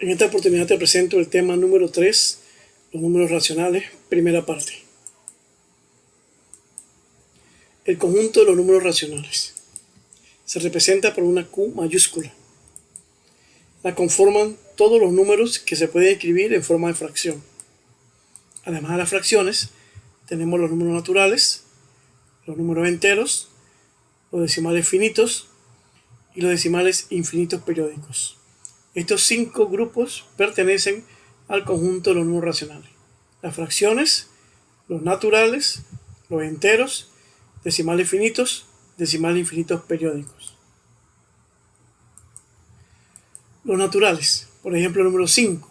En esta oportunidad te presento el tema número 3, los números racionales, primera parte. El conjunto de los números racionales se representa por una Q mayúscula. La conforman todos los números que se pueden escribir en forma de fracción. Además de las fracciones, tenemos los números naturales, los números enteros, los decimales finitos y los decimales infinitos periódicos. Estos 5 grupos pertenecen al conjunto de los números racionales: las fracciones, los naturales, los enteros, decimales finitos, decimales infinitos periódicos. Los naturales, por ejemplo, el número 5,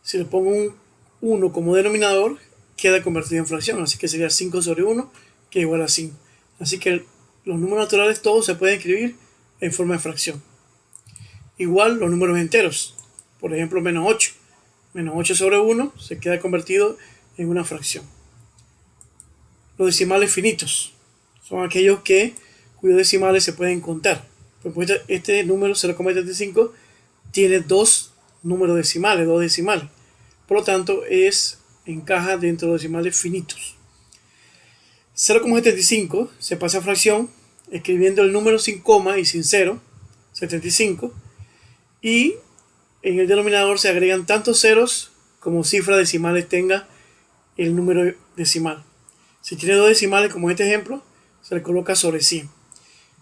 si le pongo un 1 como denominador, queda convertido en fracción, así que sería 5 sobre 1, que es igual a 5. Así que los números naturales todos se pueden escribir en forma de fracción. Igual los números enteros, por ejemplo, menos 8. Menos 8 sobre 1 se queda convertido en una fracción. Los decimales finitos son aquellos cuyos decimales se pueden contar. Por ejemplo, este número 0,75 tiene dos números decimales, dos decimales. Por lo tanto, encaja dentro de los decimales finitos. 0,75 se pasa a fracción escribiendo el número sin coma y sin cero, 75, y en el denominador se agregan tantos ceros como cifras decimales tenga el número decimal. Si tiene dos decimales, como en este ejemplo, se le coloca sobre 100.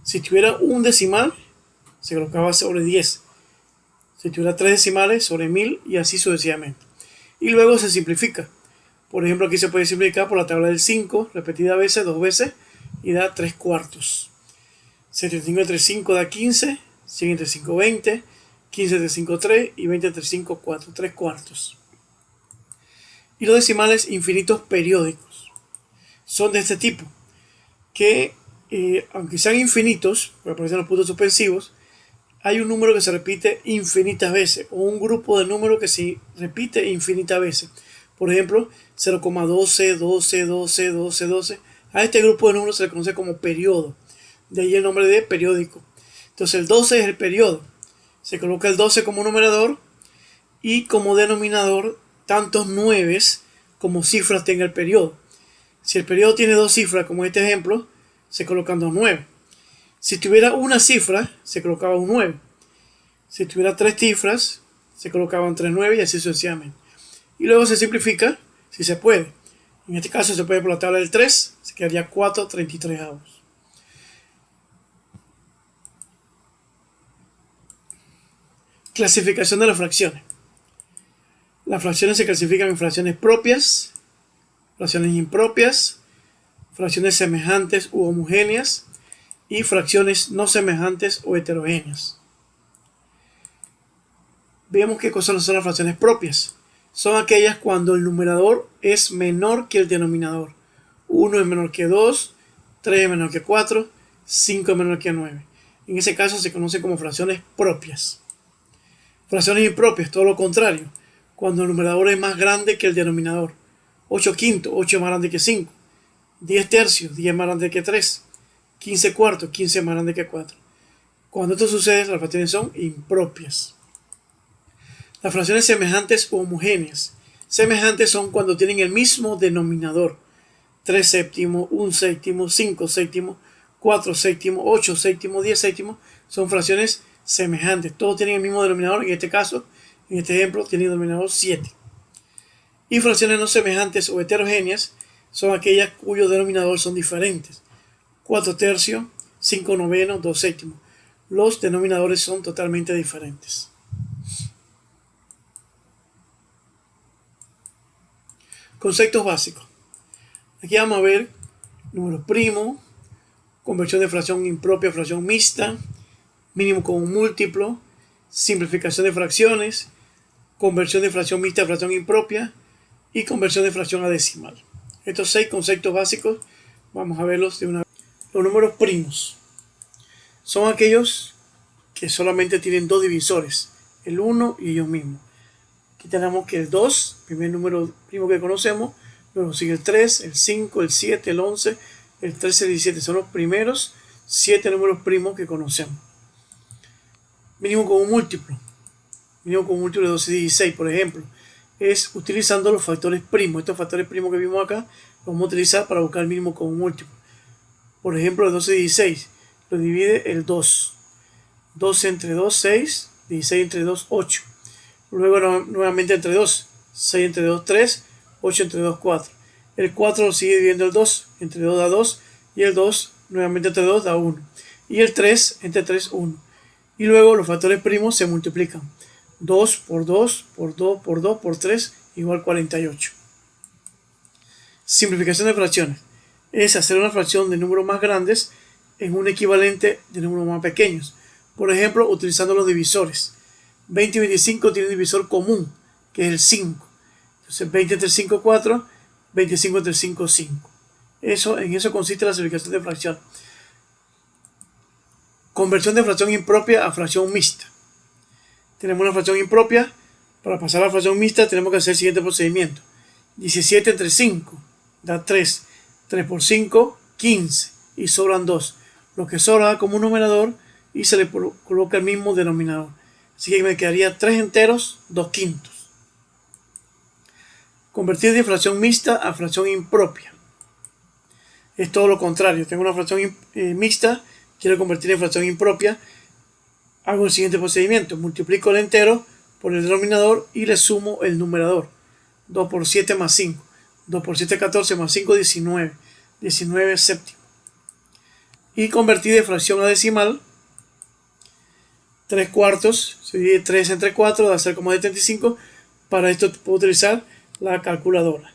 Si tuviera un decimal, se colocaba sobre 10. Si tuviera 3 decimales, sobre 1000, y así sucesivamente. Y luego se simplifica. Por ejemplo, aquí se puede simplificar por la tabla del 5, repetida veces, 2 veces, y da 3 cuartos. 75 entre 5 da 15, 100 entre 5, 20, 15 entre 5, 3, y 20 entre 5, 4, 3 cuartos. Y los decimales infinitos periódicos son de este tipo, que aunque sean infinitos, porque aparecen los puntos suspensivos, hay un número que se repite infinitas veces, o un grupo de números que se repite infinitas veces. Por ejemplo, 0,12, 12, 12, 12, 12. A este grupo de números se le conoce como periodo. De ahí el nombre de periódico. Entonces el 12 es el periodo. Se coloca el 12 como numerador y como denominador tantos 9 como cifras tenga el periodo. Si el periodo tiene 2 cifras, como en este ejemplo, se colocan 2 9. Si tuviera una cifra, se colocaba un 9. Si tuviera 3 cifras, se colocaban 3 9 y así sucesivamente. Y luego se simplifica, si se puede. En este caso se puede por la tabla del 3, se quedaría 4 33avos. Clasificación de las fracciones. Las fracciones se clasifican en fracciones propias, fracciones impropias, fracciones semejantes u homogéneas y fracciones no semejantes o heterogéneas. Veamos qué cosas son las fracciones propias. Son aquellas cuando el numerador es menor que el denominador. 1 es menor que 2, 3 es menor que 4, 5 es menor que 9. En ese caso se conocen como fracciones propias. Fracciones impropias, todo lo contrario, cuando el numerador es más grande que el denominador. 8 quintos, 8 es más grande que 5. 10 tercios, 10 es más grande que 3. 15 cuartos, 15 es más grande que 4. Cuando esto sucede, las fracciones son impropias. Las fracciones semejantes o homogéneas. Semejantes son cuando tienen el mismo denominador. 3 séptimos, 1 séptimo, 5 séptimos, 4 séptimos, 8 séptimos, 10 séptimos. Son fracciones semejantes. Todos tienen el mismo denominador. En este caso, en este ejemplo, tienen el denominador 7. Y fracciones no semejantes o heterogéneas son aquellas cuyos denominadores son diferentes. 4 tercios, 5 novenos, 2 séptimos. Los denominadores son totalmente diferentes. Conceptos básicos. Aquí vamos a ver números primos, conversión de fracción impropia a fracción mixta, mínimo común múltiplo, simplificación de fracciones, conversión de fracción mixta a fracción impropia y conversión de fracción a decimal. Estos 6 conceptos básicos vamos a verlos de una vez. Los números primos son aquellos que solamente tienen 2 divisores, el 1 y ellos mismos. Aquí tenemos que el 2, primer número primo que conocemos, luego sigue el 3, el 5, el 7, el 11, el 13, el 17. Son los primeros 7 números primos que conocemos. Mínimo común múltiplo. mínimo común múltiplo de 12 y 16, por ejemplo, es utilizando los factores primos. Estos factores primos que vimos acá los vamos a utilizar para buscar el mínimo común múltiplo. Por ejemplo, el 12 y 16 lo divide el 2. 12 entre 2, 6. 16 entre 2, 8. Luego nuevamente entre 2. 6 entre 2, 3. 8 entre 2, 4. El 4 lo sigue dividiendo el 2. Entre 2 da 2. Y el 2 nuevamente entre 2 da 1. Y el 3 entre 3, 1. Y luego los factores primos se multiplican. 2 por 2 por 2 por 2 por 3 igual 48. Simplificación de fracciones. Es hacer una fracción de números más grandes en un equivalente de números más pequeños. Por ejemplo, utilizando los divisores. 20 y 25 tienen un divisor común, que es el 5. Entonces 20 entre 5, 4. 25 entre 5, 5. En eso consiste la simplificación de fracción. Conversión de fracción impropia a fracción mixta. Tenemos una fracción impropia. Para pasar a la fracción mixta tenemos que hacer el siguiente procedimiento. 17 entre 5 da 3. 3 por 5, 15. Y sobran 2. Lo que sobra como un numerador y se le coloca el mismo denominador. Así que me quedaría 3 enteros, 2 quintos. Convertir de fracción mixta a fracción impropia. Es todo lo contrario. Tengo una fracción mixta, quiero convertir en fracción impropia. Hago el siguiente procedimiento. Multiplico el entero por el denominador y le sumo el numerador. 2 por 7 más 5. 2 por 7, 14 más 5, 19. 19 séptimo. Y convertir de fracción a decimal. 3 cuartos. Se divide 3 entre 4, da 0,75. Para esto puedo utilizar la calculadora.